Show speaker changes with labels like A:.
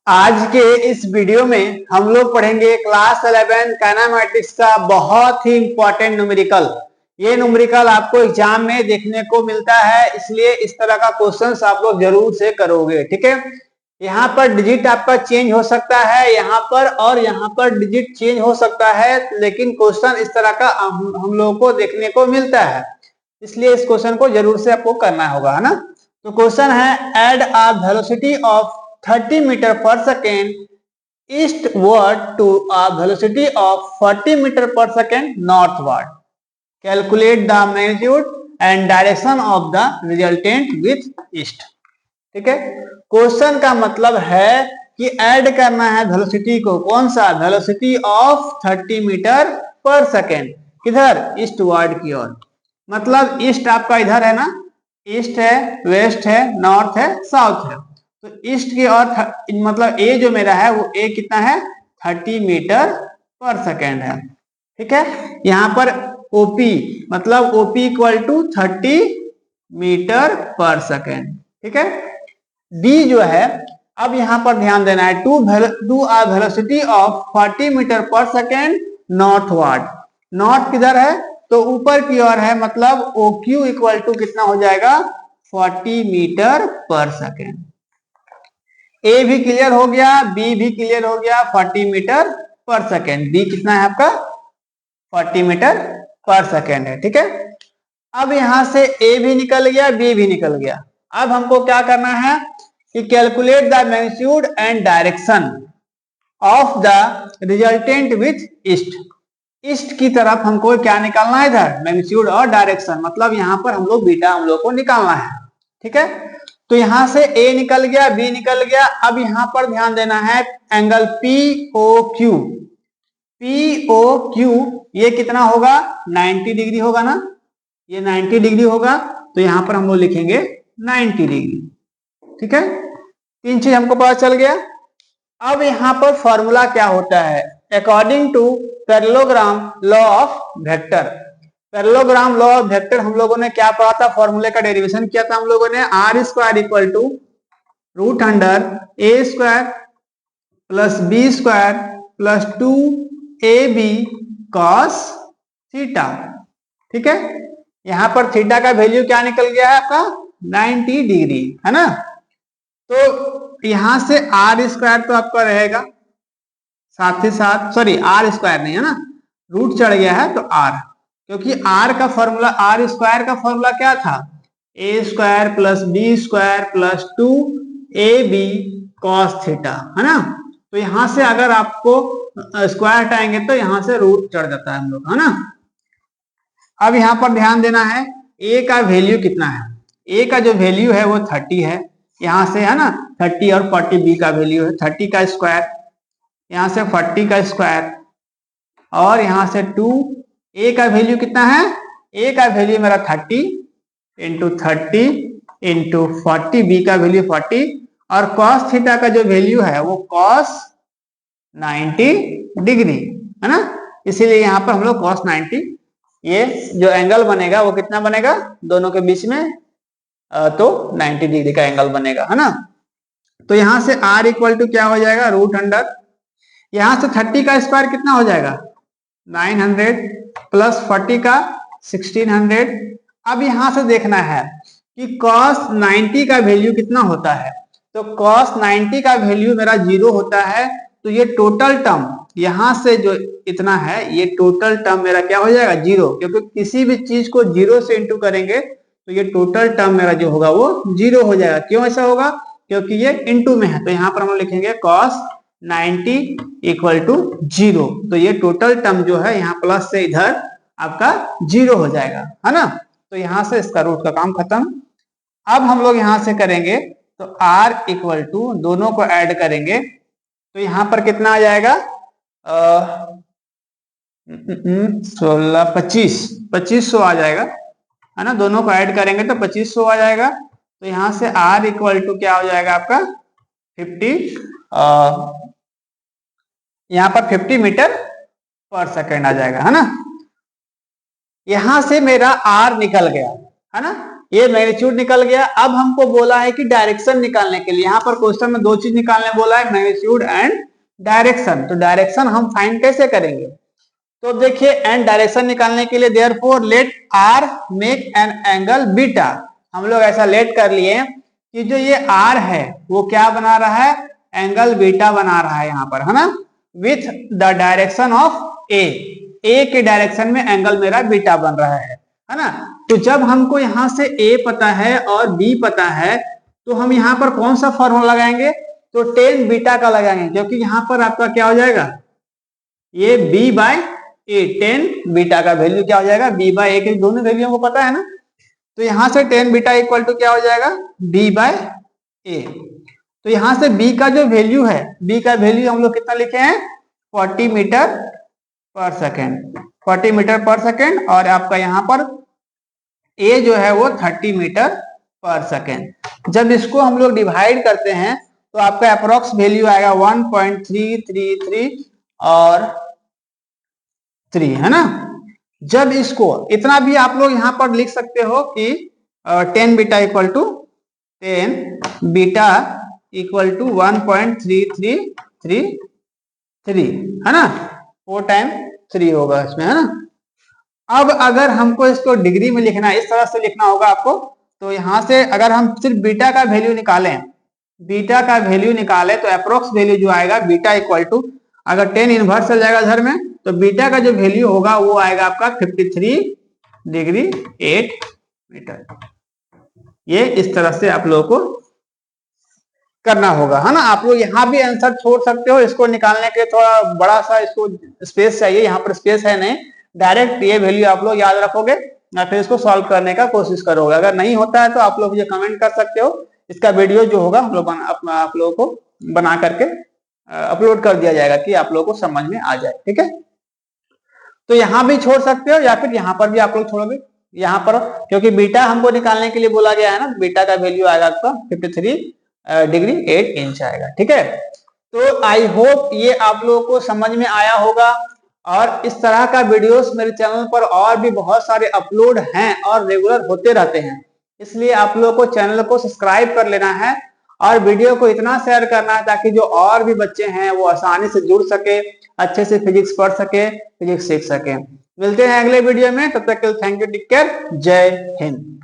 A: आज के इस वीडियो में हम लोग पढ़ेंगे क्लास 11 काइनेमैटिक्स का बहुत ही इंपॉर्टेंट न्यूमेरिकल। ये न्यूमेरिकल आपको एग्जाम में देखने को मिलता है, इसलिए इस तरह का क्वेश्चंस आप लोग जरूर से करोगे। ठीक है, यहाँ पर डिजिट आपका चेंज हो सकता है, यहाँ पर और यहाँ पर डिजिट चेंज हो सकता है, लेकिन क्वेश्चन इस तरह का हम लोगों को देखने को मिलता है, इसलिए इस क्वेश्चन को जरूर से आपको करना होगा, है ना। तो क्वेश्चन है, add a velocity of 30 metre per second eastward to a velocity of 40 metre per second northward. Calculate the magnitude and direction of the resultant with east. ठीक है, क्वेश्चन का मतलब है कि ऐड करना है वेलोसिटी को, कौन सा velocity of 30 metre per second, किधर, ईस्टवर्ड की ओर। मतलब ईस्ट आपका इधर है ना, ईस्ट है, वेस्ट है, नॉर्थ है, साउथ है। तो ईस्ट की ओर मतलब ए जो मेरा है वो ए कितना है, 30 मीटर पर सेकेंड है। ठीक है, यहाँ पर ओपी मतलब OP equal to 30 metre per second. ठीक है, डी जो है, अब यहाँ पर ध्यान देना है, to a velocity of 40 metre per second northward. North किधर है, तो ऊपर की ओर है, मतलब ओ क्यू इक्वल टू कितना हो जाएगा, 40 मीटर पर सेकेंड। ए भी क्लियर हो गया, बी भी क्लियर हो गया, 40 मीटर पर सेकेंड। डी कितना है आपका, 40 मीटर पर सेकेंड है। ठीक है, अब यहां से ए भी निकल गया, बी भी निकल गया। अब हमको क्या करना है कि calculate the magnitude and direction of the resultant with east. East की तरफ हमको क्या निकालना है, इधर मैग्नीट्यूड और डायरेक्शन, मतलब यहाँ पर हम लोग बीटा हम लोग को निकालना है। ठीक है, तो यहां से ए निकल गया, बी निकल गया। अब यहां पर ध्यान देना है, angle P O Q, P O Q ये कितना होगा, 90 डिग्री होगा ना, ये 90 डिग्री होगा। तो यहां पर हम लोग लिखेंगे 90 डिग्री। ठीक है, तीन चीज हमको पता चल गया। अब यहां पर फॉर्मूला क्या होता है, according to parallelogram law of vector. Parallelogram law of vector हम लोगों ने क्या पढ़ा था, फॉर्मूले का डेरिवेशन किया था हम लोगों ने, R square equal to root under A square plus B square plus 2ab cos theta. ठीक है, यहां पर थीटा का वैल्यू क्या निकल गया है आपका, 90 डिग्री, है ना। तो यहां से आर स्क्वायर तो आपका रहेगा, साथ ही साथ, सॉरी आर स्क्वायर नहीं है ना, रूट चढ़ गया है तो आर, क्योंकि आर का फॉर्मूला, आर स्क्वायर का फॉर्मूला क्या था, A square plus B square plus 2ab cos theta, है ना। तो यहां से अगर आपको स्क्वायर हटाएंगे तो यहां से रूट चढ़ जाता है हम लोग, है ना। अब यहां पर ध्यान देना है, ए का वैल्यू कितना है, ए का जो वैल्यू है वो 30 है, यहां से, है ना, 30 और 40 बी का वैल्यू है, 30 का स्क्वायर, यहां से 40 का स्क्वायर, और यहां से 2, ए का वैल्यू कितना है, ए का वैल्यू मेरा 30 इंटू 30 इंटू 40, बी का वैल्यू 40, और cos थीटा का जो वैल्यू है वो cos 90 डिग्री, है ना। इसीलिए यहाँ पर हम लोग cos 90, ये जो एंगल बनेगा वो कितना बनेगा, दोनों के बीच में तो 90 डिग्री का एंगल बनेगा, है ना। तो यहां से r इक्वल टू क्या हो जाएगा, रूट अंडर, यहां से 30 का स्क्वायर कितना हो जाएगा, 900 प्लस 40 का 1600। अब यहां से देखना है कि cos 90 का वैल्यू कितना होता है, तो cos 90 का वैल्यू मेरा 0 होता है। तो ये टोटल टर्म यहां से जो इतना है, ये टोटल टर्म मेरा क्या हो जाएगा, 0, क्योंकि किसी भी चीज को 0 से इंटू करेंगे तो ये टोटल टर्म मेरा जो होगा वो 0 हो जाएगा। क्यों ऐसा होगा, क्योंकि ये इंटू में है, तो यहाँ पर हम लिखेंगे cos 90 इक्वल टू 0। तो ये टोटल टर्म जो है यहाँ प्लस से इधर आपका 0 हो जाएगा, है ना। तो यहां से इसका रूट का काम खत्म। अब हम लोग यहां से करेंगे तो r इक्वल टू, दोनों को ऐड करेंगे तो यहां पर कितना आ जाएगा, 16 2500 आ जाएगा, है ना। दोनों को ऐड करेंगे तो 2500 आ जाएगा। तो यहां से r इक्वल टू क्या हो जाएगा आपका 50, यहां पर 50 मीटर पर सेकेंड आ जाएगा, है ना। यहां से मेरा r निकल गया, है ना। ये मैग्नीट्यूड निकल गया। अब हमको बोला है कि डायरेक्शन निकालने के लिए, यहाँ पर क्वेश्चन में दो चीज निकालने बोला है, मैग्नीट्यूड एंड डायरेक्शन। तो डायरेक्शन हम फाइंड कैसे करेंगे? तो देखिए एंड डायरेक्शन निकालने के लिए therefore let R make an angle beta. हम लोग ऐसा लेट कर लिए कि जो ये आर है वो क्या बना रहा है, एंगल बीटा बना रहा है यहाँ पर, है ना, विथ द डायरेक्शन ऑफ ए के डायरेक्शन में एंगल मेरा बीटा बन रहा है ना। तो जब हमको यहाँ से ए पता है और बी पता है तो हम यहाँ पर कौन सा फॉर्मूला लगाएंगे? तो टेन बीटा का लगाएंगे, क्योंकि यहाँ पर आपका क्या हो जाएगा, ये बी बाय ए, टेन बीटा का वैल्यू क्या हो जाएगा, बी बाय ए के दोनों वैल्यू हमको पता है ना। तो यहां से टेन बीटा इक्वल टू क्या हो जाएगा, बी बाय ए। तो यहां से बी का जो वैल्यू है, बी का वैल्यू हम लोग कितना लिखे हैं, 40 metre per second, 40 metre per second, और आपका यहाँ पर ए जो है वो 30 मीटर पर सेकेंड। जब इसको हम लोग डिवाइड करते हैं तो आपका अप्रोक्स वैल्यू आएगा 1.333 और 3, है ना। जब इसको इतना भी आप लोग यहाँ पर लिख सकते हो कि 10 beta equal to 10 beta equal to 1.3333, है ना, 4 टाइम 3 होगा इसमें, है ना। अब अगर हमको इसको डिग्री में लिखना है, इस तरह से लिखना होगा आपको। तो यहाँ से अगर हम सिर्फ बीटा का वैल्यू निकालें, बीटा का वैल्यू निकाले तो अप्रोक्स वैल्यू जो आएगा बीटा इक्वल टू, अगर 10 इनवर्स चल जाएगा इधर में तो बीटा का जो वैल्यू होगा वो आएगा आपका 53 डिग्री 8 मीटर। ये इस तरह से आप लोगों को करना होगा, है ना। आप लोग यहाँ भी आंसर छोड़ सकते हो, इसको निकालने के थोड़ा बड़ा सा इसको स्पेस चाहिए, यहाँ पर स्पेस है नहीं, डायरेक्ट ये वैल्यू आप लोग याद रखोगे या फिर इसको सॉल्व करने का कोशिश करोगे। अगर नहीं होता है तो आप लोग मुझे कमेंट कर सकते हो, इसका वीडियो जो होगा हम लोग आप लोगों को बना करके अपलोड कर दिया जाएगा कि आप लोगों को समझ में आ जाए, ठीक है। तो यहाँ भी छोड़ सकते हो या फिर यहाँ पर भी आप लोग छोड़ोगे, यहाँ पर, क्योंकि बीटा हमको निकालने के लिए बोला गया है ना, बीटा का वैल्यू आएगा आपका 53 डिग्री 8 इंच आएगा, ठीक है। तो आई होप ये आप लोगों को समझ में आया होगा, और इस तरह का वीडियोस मेरे चैनल पर और भी बहुत सारे अपलोड हैं और रेगुलर होते रहते हैं, इसलिए आप लोगों को चैनल को सब्सक्राइब कर लेना है और वीडियो को इतना शेयर करना है ताकि जो और भी बच्चे हैं वो आसानी से जुड़ सके, अच्छे से फिजिक्स पढ़ सके, फिजिक्स सीख सके। मिलते हैं अगले वीडियो में, तब तक के लिए थैंक यू, टेक केयर, जय हिंद।